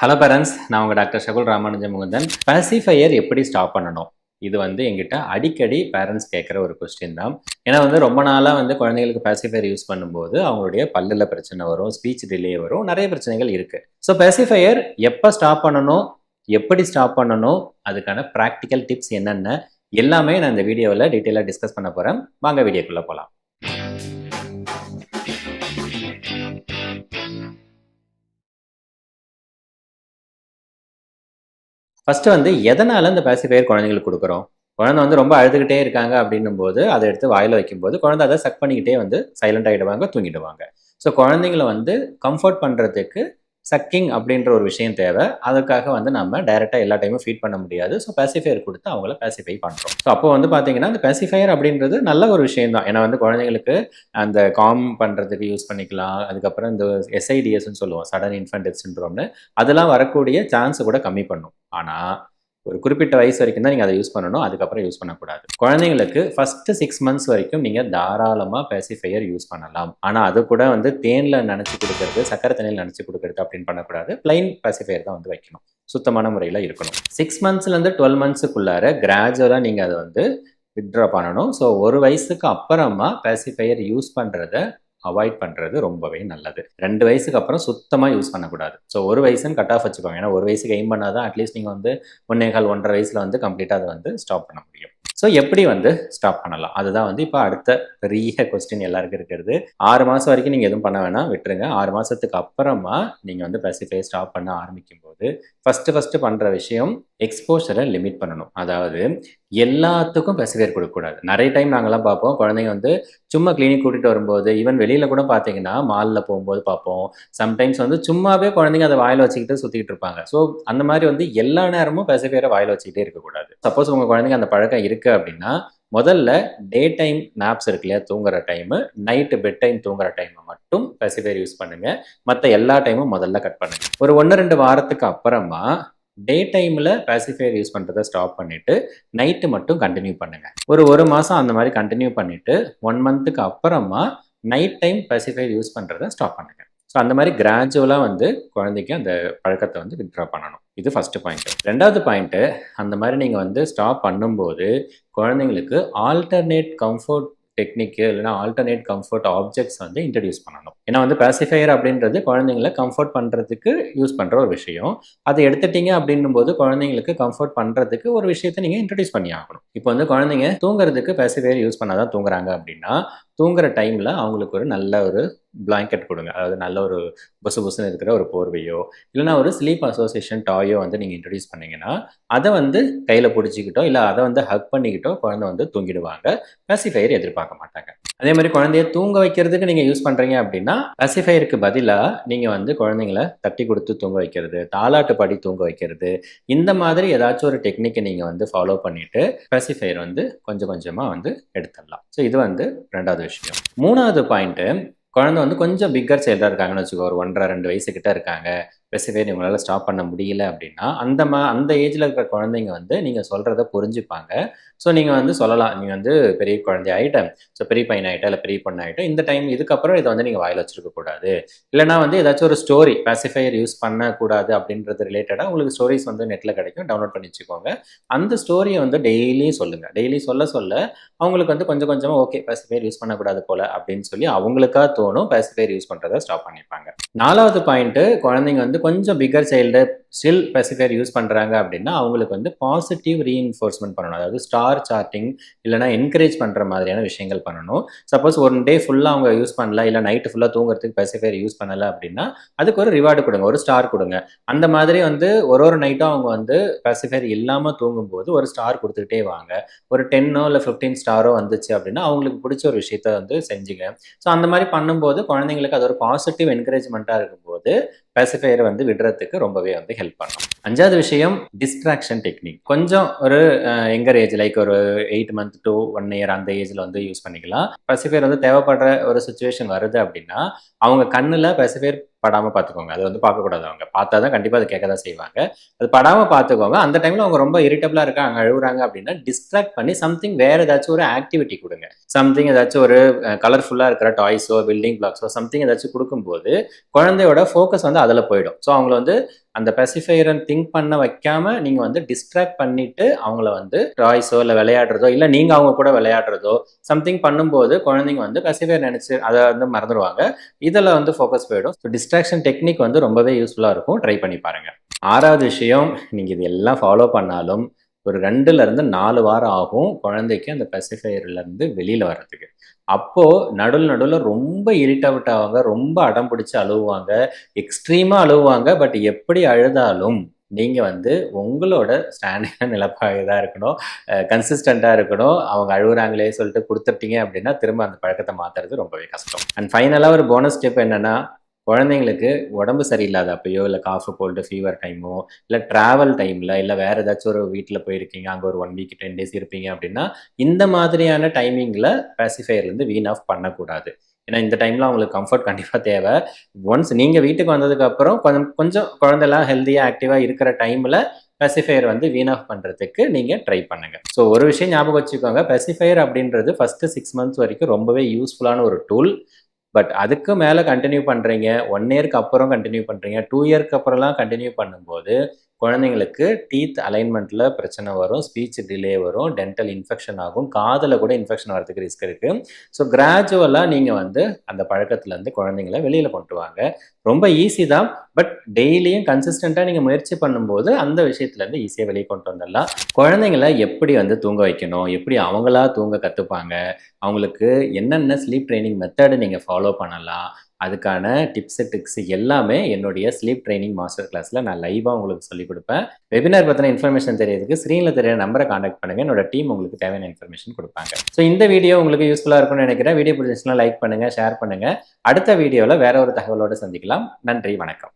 Hello parents, நான் உங்கள் doctor ஷகுல் Ramanuja Mukundan. Pacifier எப்படி ஸ்டாப் பண்ணணும்? இது எங்கிட்ட அடிக்கடி பேரண்ட்ஸ் கேட்குற ஒரு கொஸ்டின் தான். ஏன்னா ரொம்ப நாளாக குழந்தைங்களுக்கு பாசிஃபையர் யூஸ் பண்ணும்போது அவங்களுடைய பல்லில் பிரச்சனை வரும், ஸ்பீச் டிலே வரும், நிறைய பிரச்சனைகள் இருக்குது. ஸோ பாசிஃபையர் எப்போ ஸ்டாப் பண்ணணும், எப்படி ஸ்டாப் பண்ணணும், அதுக்கான ப்ராக்டிக்கல் டிப்ஸ் என்னென்ன எல்லாமே நான் இந்த வீடியோவில் டீட்டெயிலாக டிஸ்கஸ் பண்ண போகிறேன். வாங்க வீடியோக்குள்ளே போகலாம். ஃபர்ஸ்ட் எதனால இந்த பாசிஃபையர் குழந்தைங்களுக்கு கொடுக்குறோம்? குழந்தை ரொம்ப அழுதுகிட்டே இருக்காங்க அப்படின்னும் போது அதை எடுத்து வாயில வைக்கும்போது குழந்தை அதை சக் பண்ணிக்கிட்டே சைலண்ட் ஆகிடுவாங்க, தூங்கிடுவாங்க. ஸோ குழந்தைங்களை கம்ஃபர்ட் பண்ணுறதுக்கு சக்கிங் அப்படின்ற ஒரு விஷயம் தேவை. அதுக்காக நம்ம டைரெக்டாக எல்லா டைமும் ஃபீட் பண்ண முடியாது. ஸோ பாசிஃபையர் கொடுத்து அவங்கள பாசிஃபை பண்ணுறோம். ஸோ அப்போ பார்த்தீங்கன்னா அந்த பாசிஃபையர் அப்படின்றது நல்ல ஒரு விஷயம் தான். ஏன்னா குழந்தைங்களுக்கு அந்த காம் பண்ணுறதுக்கு யூஸ் பண்ணிக்கலாம். அதுக்கப்புறம் இந்த எஸ்ஐடிஎஸ்ன்னு சொல்லுவோம், சடன் இன்ஃபன்ட் டெத் சிண்ட்ரோம்னு, அதெல்லாம் வரக்கூடிய சான்ஸை கூட கம்மி பண்ணும். ஆனால் ஒரு குறிப்பிட்ட வயசு வரைக்கும் தான் நீங்கள் அதை யூஸ் பண்ணணும். அதுக்கப்புறம் யூஸ் பண்ணக்கூடாது. குழந்தைங்களுக்கு ஃபஸ்ட்டு 6 months வரைக்கும் நீங்கள் தாராளமாக பாசிஃபையர் யூஸ் பண்ணலாம். ஆனால் அது கூட தேனில் நினச்சி கொடுக்கறது, சக்கரை தண்ணியில் நினச்சி கொடுக்கறது அப்படின்னு பண்ணக்கூடாது. பிளைன் பாசிஃபையர் தான் வைக்கணும். சுத்தமான முறையில் இருக்கணும். 6 monthsலேருந்து 12 monthsக்குள்ளார கிராஜுவலாக நீங்கள் அதை வித்ட்ரா பண்ணணும். ஸோ ஒரு வயசுக்கு அப்புறமா பாசிஃபையர் யூஸ் பண்ணுறத அவாய்ட் பண்ணுறது ரொம்பவே நல்லது. 2 வயசுக்கு அப்புறம் சுத்தமாக யூஸ் பண்ணக்கூடாது. ஸோ ஒரு வயசுன்னு கட் ஆஃப் வச்சுக்கோங்க. ஏன்னா ஒரு வயசுக்கு எய்ம் பண்ணால் தான் அட்லீஸ்ட் நீங்கள் 1.25 1.5 வயசில் கம்ப்ளீட்டாக அதை ஸ்டாப் பண்ண முடியும். ஸோ எப்படி ஸ்டாப் பண்ணலாம், அதுதான் இப்போ அடுத்த பெரிய கொஸ்டின் எல்லாருக்கும் இருக்கிறது. 6 மாதம் வரைக்கும் நீங்கள் எதுவும் பண்ண வேணாம், விட்டுருங்க. 6 மாதத்துக்கு அப்புறமா நீங்கள் பாசிஃபையர் ஸ்டாப் பண்ண ஆரம்பிக்கும் போது ஃபஸ்ட்டு பண்ணுற விஷயம் எக்ஸ்போஷரை லிமிட் பண்ணணும். அதாவது எல்லாத்துக்கும் பாசிஃபையர் கொடுக்கக்கூடாது. நிறைய டைம் நாங்கள்லாம் பார்ப்போம், குழந்தைங்க சும்மா கிளினிக் கூட்டிகிட்டு வரும்போது, ஈவன் வெளியில் கூட பார்த்தீங்கன்னா மாலில் போகும்போது பார்ப்போம், சம்டைம்ஸ் சும்மாவே குழந்தைங்க அதை வாயில் வச்சுக்கிட்டு சுற்றிக்கிட்டு இருப்பாங்க. ஸோ அந்த மாதிரி எல்லா நேரமும் பாசிஃபையரை வாயில் வச்சுக்கிட்டே இருக்கக்கூடாது. சப்போஸ் உங்கள் குழந்தைங்க அந்த பழக்கம் இருக்குது அப்படின்னா முதல்ல டே டைம் நாப்ஸ் இருக்கு இல்லையா, தூங்குற டைமு, நைட்டு பெட் டைம் தூங்குற டைமை மட்டும் பாசிஃபையர் யூஸ் பண்ணுங்கள். மற்ற எல்லா டைமும் முதல்ல கட் பண்ணுங்கள். ஒரு 1-2 வாரத்துக்கு அப்புறமா டே டைமில் பாசிஃபையர் யூஸ் பண்ணுறதை ஸ்டாப் பண்ணிவிட்டு நைட்டு மட்டும் கண்டினியூ பண்ணுங்கள். ஒரு மாதம் அந்த மாதிரி கண்டினியூ பண்ணிவிட்டு 1 monthக்கு அப்புறமா நைட் டைம் பாசிஃபையர் யூஸ் பண்ணுறதை ஸ்டாப் பண்ணுங்கள். ஸோ அந்த மாதிரி கிராஜுவலாக குழந்தைக்கு அந்த பழக்கத்தை வித்ட்ரா பண்ணணும். இது ஃபஸ்ட்டு பாயிண்ட்டு. 2வது பாயிண்ட்டு, அந்த மாதிரி நீங்கள் ஸ்டாப் பண்ணும்போது குழந்தைங்களுக்கு ஆல்டர்னேட் கம்ஃபர்ட் டெக்னிக்கு இல்லைனா ஆல்டர்னேட் கம்ஃபர்ட் ஆப்ஜெக்ட்ஸ் இன்ட்ரடியூஸ் பண்ணணும். ஏன்னா பாசிஃபையர் அப்படின்றது குழந்தைங்களை கம்ஃபர்ட் பண்ணுறதுக்கு யூஸ் பண்ணுற ஒரு விஷயம். அதை எடுத்துட்டீங்க அப்படின்னும் போது குழந்தைங்களுக்கு கம்ஃபர்ட் பண்ணுறதுக்கு ஒரு விஷயத்தை நீங்கள் இன்ட்ரடியூஸ் பண்ணி ஆகணும். இப்போ குழந்தைங்க தூங்குறதுக்கு பாசிஃபையர் யூஸ் பண்ணால் தான் தூங்குறாங்க அப்படின்னா தூங்குற டைமில் அவங்களுக்கு ஒரு நல்ல ஒரு பிளாங்கெட் கொடுங்க. அதாவது நல்ல ஒரு புசுன்னு இருக்கிற ஒரு போர்வையோ இல்லைனா ஒரு ஸ்லீப் அசோசியேஷன் டாயோ நீங்கள் இன்ட்ரடியூஸ் பண்ணிங்கன்னா அதை கையில் பிடிச்சிக்கிட்டோ இல்லை அதை ஹக் பண்ணிக்கிட்டோ குழந்தை தூங்கிடுவாங்க. பாசிஃபையர் எதிர்பார்க்க மாட்டாங்க. அதே மாதிரி குழந்தைய தூங்க வைக்கிறதுக்கு நீங்கள் யூஸ் பண்ணுறீங்க அப்படின்னா பாசிஃபையருக்கு பதிலாக நீங்கள் குழந்தைங்களை தட்டி கொடுத்து தூங்க வைக்கிறது, தாலாட்டு பாடி தூங்க வைக்கிறது, இந்த மாதிரி ஏதாச்சும் ஒரு டெக்னிக்கை நீங்கள் ஃபாலோ பண்ணிவிட்டு பாசிஃபையர் கொஞ்சம் கொஞ்சமாக எடுத்துடலாம். ஸோ இது 2வது விஷயம். 3வது பாயிண்ட்டு, குழந்தை கொஞ்சம் பிக்கர் சைல்டாக இருக்காங்கன்னு வச்சுக்கோ, ஒரு 1.5-2 வயசுக்கிட்ட இருக்காங்க, பாசிஃபையர் இவங்களால ஸ்டாப் பண்ண முடியல அப்படின்னா அந்த ஏஜில் இருக்கிற குழந்தைங்க நீங்கள் சொல்கிறத புரிஞ்சுப்பாங்க. ஸோ நீங்கள் சொல்லலாம், நீங்கள் பெரிய குழந்தை ஆகிட்டேன், ஸோ பெரிய பையன் ஆகிட்டேன் இல்லை பெரிய பொண்ணு ஆகிட்டேன், இந்த டைம் இதுக்கப்புறம் இதை நீங்கள் வாயில் வச்சுருக்கக்கூடாது. இல்லைனா ஏதாச்சும் ஒரு ஸ்டோரி பாசிஃபையர் யூஸ் பண்ணக்கூடாது அப்படின்றது ரிலேட்டடாக உங்களுக்கு ஸ்டோரிஸ் நெட்டில் கிடைக்கும், டவுன்லோட் பண்ணி வச்சுக்கோங்க. அந்த ஸ்டோரியை டெய்லியும் சொல்லுங்கள். டெய்லி சொல்ல சொல்ல அவங்களுக்கு கொஞ்சம் கொஞ்சமாக ஓகே பாசிஃபையர் யூஸ் பண்ணக்கூடாது போல் அப்படின்னு சொல்லி அவங்களுக்காக தோணும், பாசிஃபையர் யூஸ் பண்ணுறதை ஸ்டாப் பண்ணிப்பாங்க. 4வது பாயிண்ட்டு, குழந்தைங்க கொஞ்சம் bigger child still pacifier use பண்ணுறாங்க அப்படின்னா அவங்களுக்கு பாசிட்டிவ் ரீஇன்ஃபோர்ஸ்மெண்ட் பண்ணணும். அதாவது ஸ்டார் சார்ட்டிங் இல்லைனா என்கரேஜ் பண்ணுற மாதிரியான விஷயங்கள் பண்ணணும். சப்போஸ் ஒரு டே ஃபுல்லாக அவங்க யூஸ் பண்ணல, இல்லை நைட்டு ஃபுல்லாக தூங்குறதுக்கு பாசிஃபையர் யூஸ் பண்ணலை அப்படின்னா அதுக்கு ஒரு ரிவார்டு கொடுங்க, ஒரு ஸ்டார் கொடுங்க. அந்த மாதிரி ஒரு நைட்டும் அவங்க பாசிஃபையர் இல்லாமல் தூங்கும்போது ஒரு ஸ்டார் கொடுத்துக்கிட்டே வாங்க. ஒரு 10 இல்லை 15 ஸ்டாரோ வந்துச்சு அப்படின்னா அவங்களுக்கு பிடிச்ச ஒரு விஷயத்த செஞ்சுங்க. ஸோ அந்த மாதிரி பண்ணும்போது குழந்தைங்களுக்கு அது ஒரு பாசிட்டிவ் என்கரேஜ்மெண்ட்டாக இருக்கும்போது பாசிஃபையரை விடுறதுக்கு ரொம்பவே ஹெல்ப் பண்ணும். 5வது விஷயம், டிஸ்ட்ராக்ஷன் டெக்னிக். கொஞ்சம் ஒரு எங்கர் ஏஜ் லைக் ஒரு 8 month to 1 year அந்த ஏஜில் யூஸ் பண்ணிக்கலாம். பாசிஃபையர் தேவைப்படுற ஒரு சுச்சுவேஷன் வருது அப்படின்னா அவங்க கண்ணில் பாசிஃபையர் படாமல் பார்த்துக்கோங்க. அது வந்து பார்க்கக்கூடாது. அவங்க பார்த்தா தான் கண்டிப்பாக அதை கேட்க தான் செய்வாங்க. அது படாமல் பார்த்துக்கோங்க. அந்த டைமில் அவங்க ரொம்ப இரிட்டபிளாக இருக்காங்க, அழுகுறாங்க அப்படின்னா டிஸ்ட்ராக்ட் பண்ணி சம்திங் வேறு ஏதாச்சும் ஒரு ஆக்டிவிட்டி கொடுங்க. சம்திங் ஏதாச்சும் ஒரு கலர்ஃபுல்லாக இருக்கிற டாய்ஸோ பில்டிங் பிளாக்ஸோ சம்திங் ஏதாச்சும் கொடுக்கும்போது குழந்தையோட ஃபோக்கஸ் வந்து அதில் போயிடும். ஸோ அவங்கள வந்து அந்த பெசிஃபையரை திங்க் பண்ண வைக்காம நீங்க வந்து டிஸ்ட்ராக்ட் பண்ணிட்டு அவங்கள வந்து டாய்ஸோ இல்லை விளையாடுறதோ இல்லை நீங்க அவங்க கூட விளையாடுறதோ சம்திங் பண்ணும்போது குழந்தைங்க வந்து பெசிஃபையர் நினைச்சு அதை வந்து மறந்துடுவாங்க. இதில் வந்து ஃபோக்கஸ் போயிடும். ஸோ டிஸ்ட்ராக்ஷன் டெக்னிக் வந்து ரொம்பவே யூஸ்ஃபுல்லாக இருக்கும். ட்ரை பண்ணி பாருங்க. 6வது விஷயம், நீங்க இது எல்லாம் ஃபாலோ பண்ணாலும் ஒரு 2லேருந்து 4 வாரம் ஆகும் குழந்தைக்கு அந்த பெசிஃபையர்லேருந்து வெளியில் வர்றதுக்கு. அப்போ நடுவில் ரொம்ப இரிட்டேட் ஆவாங்க, ரொம்ப அடம் பிடிச்சி அழுவாங்க, எக்ஸ்ட்ரீமாக அழுவாங்க. பட் எப்படி அழுதாலும் நீங்க வந்து உங்களோட ஸ்டாண்டிங்கான நிலப்பாக தான் இருக்கணும், கன்சிஸ்டண்ட்டாக இருக்கணும். அவங்க அழுகுறாங்களே சொல்லிட்டு கொடுத்துட்டீங்க அப்படின்னா திரும்ப அந்த பழக்கத்தை மாற்றுறது ரொம்பவே கஷ்டம். அண்ட் ஃபைனலாக ஒரு போனஸ் ஸ்டெப் என்னன்னா, குழந்தைங்களுக்கு உடம்பு சரியில்லாத அப்பயோ இல்லை காஃபு கோல்டு ஃபீவர் டைமோ இல்லை ட்ராவல் டைமில் இல்லை வேறு ஏதாச்சும் ஒரு வீட்டில் போயிருக்கீங்க, அங்கே ஒரு 1 வீக் 10 டேஸ் இருப்பீங்க அப்படின்னா இந்த மாதிரியான டைமிங்கில் பேசிஃபையர்லேருந்து வீன் ஆஃப் பண்ணக்கூடாது. ஏன்னா இந்த டைமில் அவங்களுக்கு கம்ஃபர்ட் கண்டிப்பாக தேவை. ஒன்ஸ் நீங்கள் வீட்டுக்கு வந்ததுக்கப்புறம் கொஞ்சம் கொஞ்சம் குழந்தைலாம் ஹெல்த்தியாக ஆக்டிவாக இருக்கிற டைமில் பெசிஃபையர் வந்து வீன் ஆஃப் பண்ணுறதுக்கு நீங்கள் ட்ரை பண்ணுங்கள். ஸோ ஒரு விஷயம் ஞாபகம் வச்சுக்கோங்க, பெசிஃபையர் அப்படின்றது ஃபஸ்ட்டு 6 மந்த்ஸ் வரைக்கும் ரொம்பவே யூஸ்ஃபுல்லான ஒரு டூல். பட் அதுக்கு மேலே கண்டினியூ பண்ணுறீங்க, 1 இயர்க்கு அப்புறம் கண்டினியூ பண்ணுறீங்க, 2 இயர்க்கு அப்புறம்லாம் கண்டினியூ பண்ணும்போது குழந்தைங்களுக்கு டீத் அலைன்மெண்ட்டில் பிரச்சனை வரும், ஸ்பீச் டிலே வரும், டென்டல் இன்ஃபெக்ஷன் ஆகும், காதில் கூட இன்ஃபெக்ஷன் வரதுக்கு ரிஸ்க் இருக்குது. ஸோ கிராஜுவலாக நீங்கள் வந்து அந்த பழக்கத்துலேருந்து குழந்தைங்கள வெளியில் கொண்டு வாங்க. ரொம்ப ஈஸி தான். பட் டெய்லியும் கன்சிஸ்டண்ட்டாக நீங்கள் முயற்சி பண்ணும்போது அந்த விஷயத்துலேருந்து ஈஸியாக வெளியே கொண்டு வந்துடலாம். குழந்தைங்கள எப்படி வந்து தூங்க வைக்கணும், எப்படி அவங்களா தூங்க கற்றுப்பாங்க, அவங்களுக்கு என்னென்ன ஸ்லீப் ட்ரைனிங் மெத்தடு நீங்கள் ஃபாலோ பண்ணலாம், அதுக்கான டிப்ஸு ட்ரிக்ஸ் எல்லாமே என்னுடைய ஸ்லீப் ட்ரைனிங் மாஸ்டர் கிளாஸில் நான் லைவாக உங்களுக்கு சொல்லிக் கொடுப்பேன். வெபினார் பற்றின இன்ஃபர்மேஷன் தெரியறதுக்கு ஸ்க்ரீனில் தெரிய நம்பரை காண்டாக்ட் பண்ணுங்கள். என்னோட டீம் உங்களுக்கு தேவையான இன்ஃபர்மேஷன் கொடுப்பாங்க. ஸோ இந்த வீடியோ உங்களுக்கு யூஸ்ஃபுல்லாக இருக்கும்னு நினைக்கிறேன். வீடியோ பிடிச்சிச்சுன்னா லைக் பண்ணுங்கள், ஷேர் பண்ணுங்கள். அடுத்த வீடியோவில் வேற ஒரு தகவலோடு சந்திக்கலாம். நன்றி, வணக்கம்.